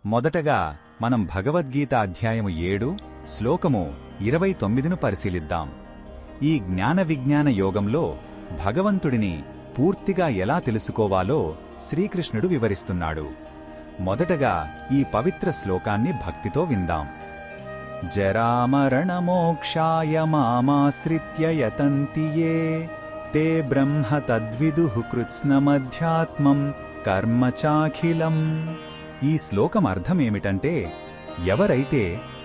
మొదటగా మనం భగవద్గీత అధ్యాయము 7 శ్లోకము 29ను పరిశీలిద్దాం. ఈ జ్ఞాన విజ్ఞాన యోగంలో భగవంతుడిని పూర్తిగా ఎలా తెలుసుకోవాలో శ్రీకృష్ణుడు వివరిస్తున్నాడు. మొదటగా ఈ పవిత్ర శ్లోకాన్ని భక్తితో విందాం. జరామరణమోక్షాయ మామాశ్రిత్య యతంతి యే తే బ్రహ్మ తద్విదుః కృత్స్నమధ్యాత్మం కర్మ చాఖిలం. ఈ శ్లోకం అర్థమేమిటంటే, ఎవరైతే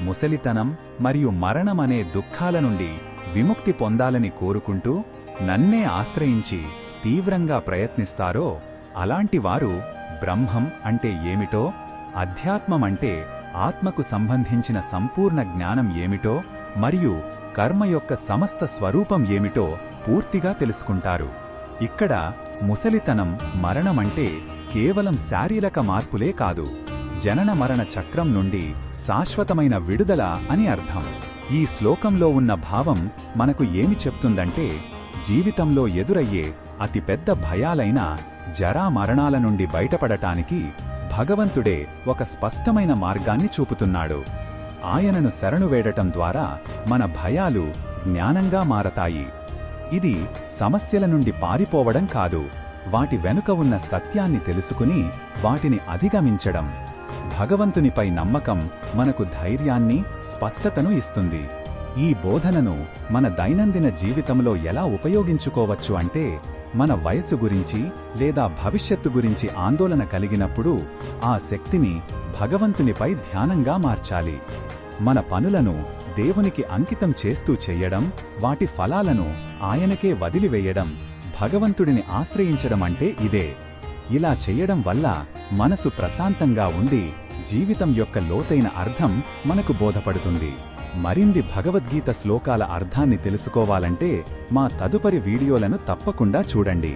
ముసలితనం మరియు మరణమనే దుఃఖాల నుండి విముక్తి పొందాలని కోరుకుంటూ నన్నే ఆశ్రయించి తీవ్రంగా ప్రయత్నిస్తారో అలాంటి వారు బ్రహ్మం అంటే ఏమిటో, అధ్యాత్మం అంటే ఆత్మకు సంబంధించిన సంపూర్ణ జ్ఞానం ఏమిటో మరియు కర్మ యొక్క సమస్త స్వరూపం ఏమిటో పూర్తిగా తెలుసుకుంటారు. ఇక్కడ ముసలితనం, మరణమంటే కేవలం శారీరక మార్పులే కాదు, జనన మరణ చక్రం నుండి శాశ్వతమైన విడుదల అని అర్థం. ఈ శ్లోకంలో ఉన్న భావం మనకు ఏమి చెప్తుందంటే, జీవితంలో ఎదురయ్యే అతిపెద్ద భయాలైన జరా మరణాల నుండి బయటపడటానికి భగవంతుడే ఒక స్పష్టమైన మార్గాన్ని చూపుతున్నాడు. ఆయనను శరణు వేడటం ద్వారా మన భయాలు జ్ఞానంగా మారతాయి. ఇది సమస్యల నుండి పారిపోవడం కాదు, వాటి వెనుక ఉన్న సత్యాన్ని తెలుసుకుని వాటిని అధిగమించడం. భగవంతునిపై నమ్మకం మనకు ధైర్యాన్ని, స్పష్టతను ఇస్తుంది. ఈ బోధనను మన దైనందిన జీవితంలో ఎలా ఉపయోగించుకోవచ్చు అంటే, మన వయసు గురించి లేదా భవిష్యత్తు గురించి ఆందోళన కలిగినప్పుడు ఆ శక్తిని భగవంతునిపై ధ్యానంగా మార్చాలి. మన పనులను దేవునికి అంకితం చేస్తూ చెయ్యడం, వాటి ఫలాలను ఆయనకే వదిలివేయడం, భగవంతుడిని ఆశ్రయించడం అంటే ఇదే. ఇలా చెయ్యడం వల్ల మనసు ప్రశాంతంగా ఉండి జీవితం యొక్క లోతైన అర్థం మనకు బోధపడుతుంది. మరిన్ని భగవద్గీత శ్లోకాల అర్థాన్ని తెలుసుకోవాలంటే మా తదుపరి వీడియోలను తప్పకుండా చూడండి.